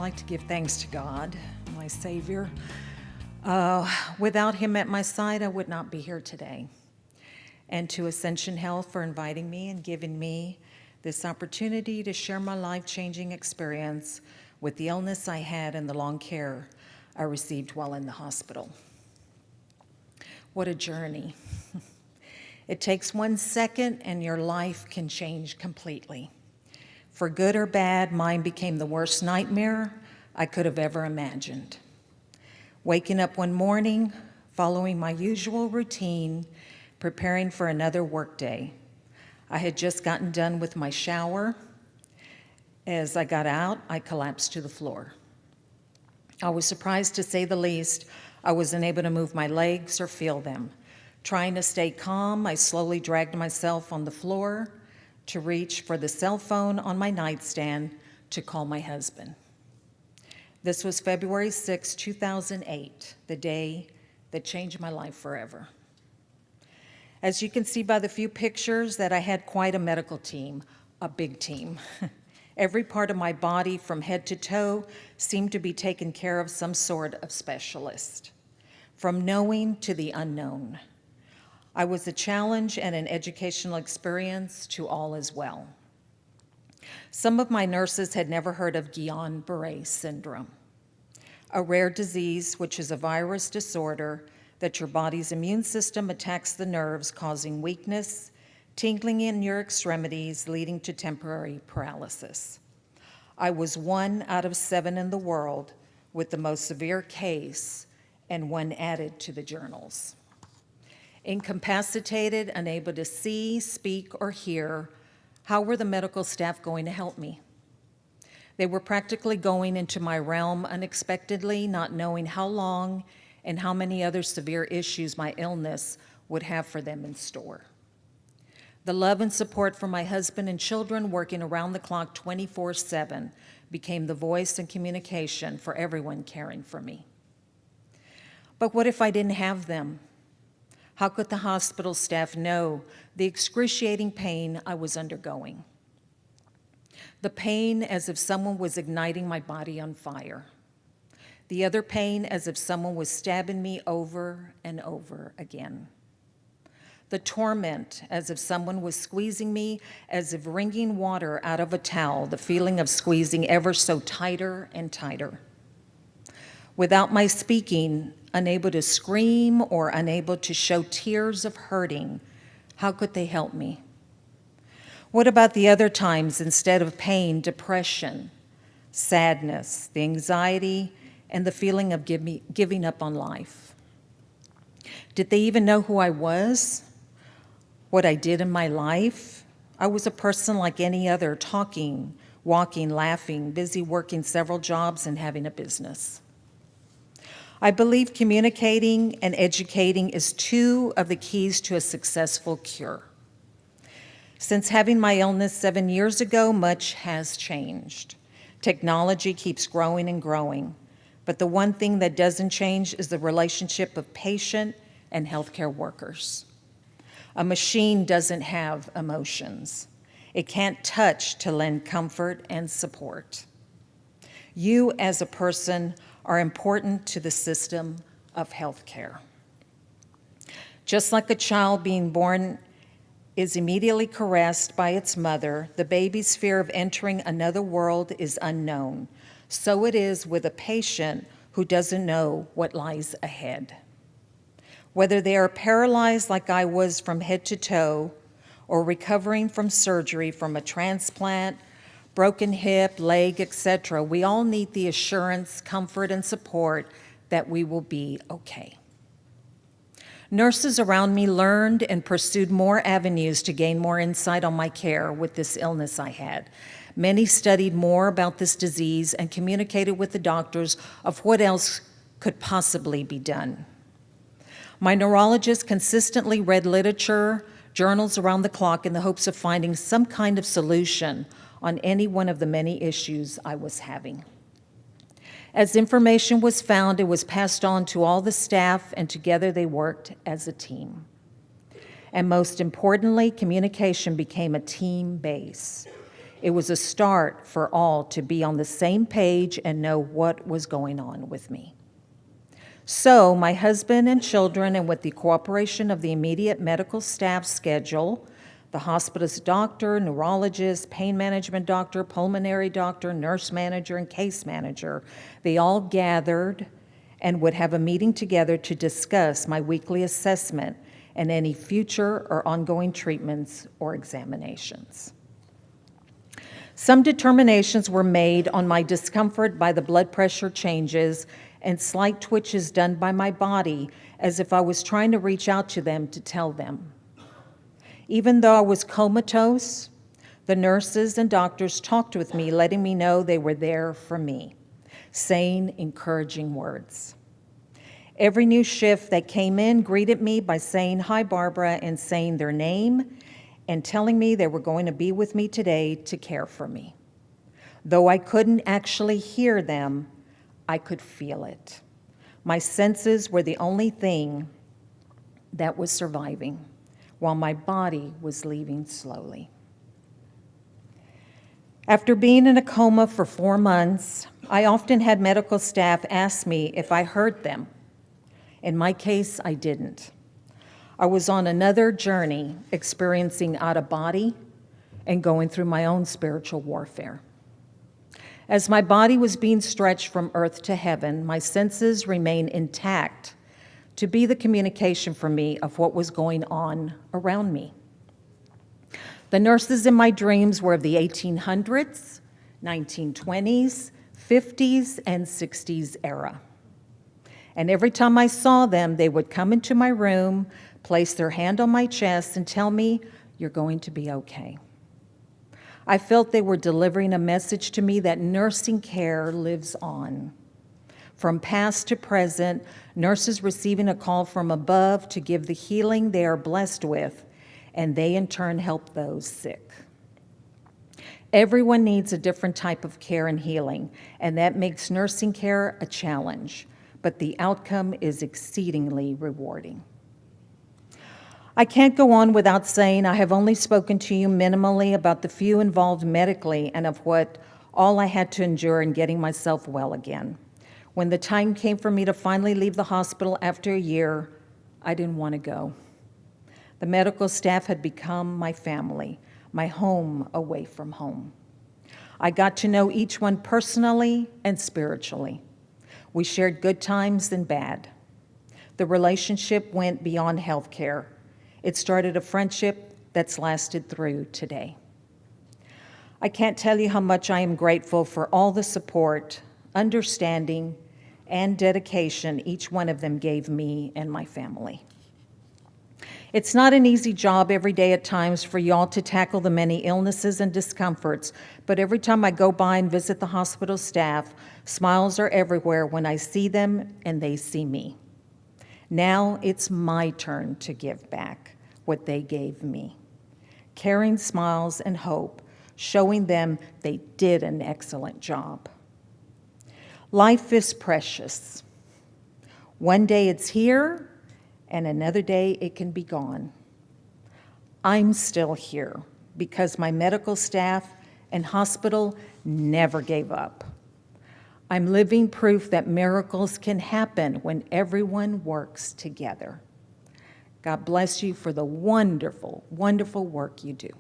like to give thanks to God, my Savior. Without Him at my side, I would not be here today. And to Ascension Health for inviting me and giving me this opportunity to share my life-changing experience with the illness I had and the long care I received while in the hospital. What a journey. It takes 1 second and your life can change completely. For good or bad, mine became the worst nightmare I could have ever imagined. Waking up one morning, following my usual routine, preparing for another workday. I had just gotten done with my shower. As I got out, I collapsed to the floor. I was surprised, to say the least. I wasn't able to move my legs or feel them. Trying to stay calm, I slowly dragged myself on the floor to reach for the cell phone on my nightstand to call my husband. This was February 6, 2008, the day that changed my life forever. As you can see by the few pictures, that I had quite a medical team, a big team. Every part of my body from head to toe seemed to be taken care of some sort of specialist. From knowing to the unknown. I was a challenge and an educational experience to all as well. Some of my nurses had never heard of Guillain-Barre syndrome, a rare disease which is a virus disorder that your body's immune system attacks the nerves, causing weakness, tingling in your extremities, leading to temporary paralysis. I was 1 out of 7 in the world with the most severe case and one added to the journals. Incapacitated, unable to see, speak, or hear, how were the medical staff going to help me? They were practically going into my realm unexpectedly, not knowing how long and how many other severe issues my illness would have for them in store. The love and support from my husband and children, working around the clock 24/7, became the voice and communication for everyone caring for me. But what if I didn't have them? How could the hospital staff know the excruciating pain I was undergoing? The pain as if someone was igniting my body on fire. The other pain as if someone was stabbing me over and over again. The torment as if someone was squeezing me, as if wringing water out of a towel, the feeling of squeezing ever so tighter and tighter. Without my speaking, unable to scream or unable to show tears of hurting, how could they help me? What about the other times, instead of pain, depression, sadness, the anxiety, and the feeling of giving up on life? Did they even know who I was? What I did in my life? I was a person like any other, talking, walking, laughing, busy working several jobs and having a business. I believe communicating and educating is 2 of the keys to a successful cure. Since having my illness 7 years ago, much has changed. Technology keeps growing and growing, but the one thing that doesn't change is the relationship of patient and healthcare workers. A machine doesn't have emotions. It can't touch to lend comfort and support. You as a person are important to the system of healthcare. Just like a child being born is immediately caressed by its mother, the baby's fear of entering another world is unknown. So it is with a patient who doesn't know what lies ahead. Whether they are paralyzed like I was from head to toe, or recovering from surgery, from a transplant, broken hip, leg, etc., we all need the assurance, comfort, and support that we will be okay. Nurses around me learned and pursued more avenues to gain more insight on my care with this illness I had. Many studied more about this disease and communicated with the doctors of what else could possibly be done. My neurologist consistently read literature, journals around the clock in the hopes of finding some kind of solution on any one of the many issues I was having. As information was found, it was passed on to all the staff, and together they worked as a team. And most importantly, communication became a team base. It was a start for all to be on the same page and know what was going on with me. So my husband and children, and with the cooperation of the immediate medical staff schedule, the hospital's doctor, neurologist, pain management doctor, pulmonary doctor, nurse manager, and case manager, they all gathered and would have a meeting together to discuss my weekly assessment and any future or ongoing treatments or examinations. Some determinations were made on my discomfort by the blood pressure changes and slight twitches done by my body, as if I was trying to reach out to them to tell them. Even though I was comatose, the nurses and doctors talked with me, letting me know they were there for me, saying encouraging words. Every new shift that came in greeted me by saying, "Hi, Barbara," and saying their name and telling me they were going to be with me today to care for me. Though I couldn't actually hear them, I could feel it. My senses were the only thing that was surviving, while my body was leaving slowly. After being in a coma for 4 months, I often had medical staff ask me if I heard them. In my case, I didn't. I was on another journey, experiencing out of body and going through my own spiritual warfare. As my body was being stretched from earth to heaven, my senses remained intact to be the communication for me of what was going on around me. The nurses in my dreams were of the 1800s, 1920s, 50s, and 60s era. And every time I saw them, they would come into my room, place their hand on my chest, and tell me, "You're going to be okay." I felt they were delivering a message to me that nursing care lives on. From past to present, nurses receiving a call from above to give the healing they are blessed with, and they in turn help those sick. Everyone needs a different type of care and healing, and that makes nursing care a challenge, but the outcome is exceedingly rewarding. I can't go on without saying I have only spoken to you minimally about the few involved medically and of what all I had to endure in getting myself well again. When the time came for me to finally leave the hospital after a year, I didn't want to go. The medical staff had become my family, my home away from home. I got to know each one personally and spiritually. We shared good times and bad. The relationship went beyond healthcare. It started a friendship that's lasted through today. I can't tell you how much I am grateful for all the support, understanding, and dedication each one of them gave me and my family. It's not an easy job every day at times for y'all to tackle the many illnesses and discomforts, but every time I go by and visit the hospital staff, smiles are everywhere when I see them and they see me. Now it's my turn to give back what they gave me. Caring smiles and hope, showing them they did an excellent job. Life is precious. One day it's here, and another day it can be gone. I'm still here because my medical staff and hospital never gave up. I'm living proof that miracles can happen when everyone works together. God bless you for the wonderful, wonderful work you do.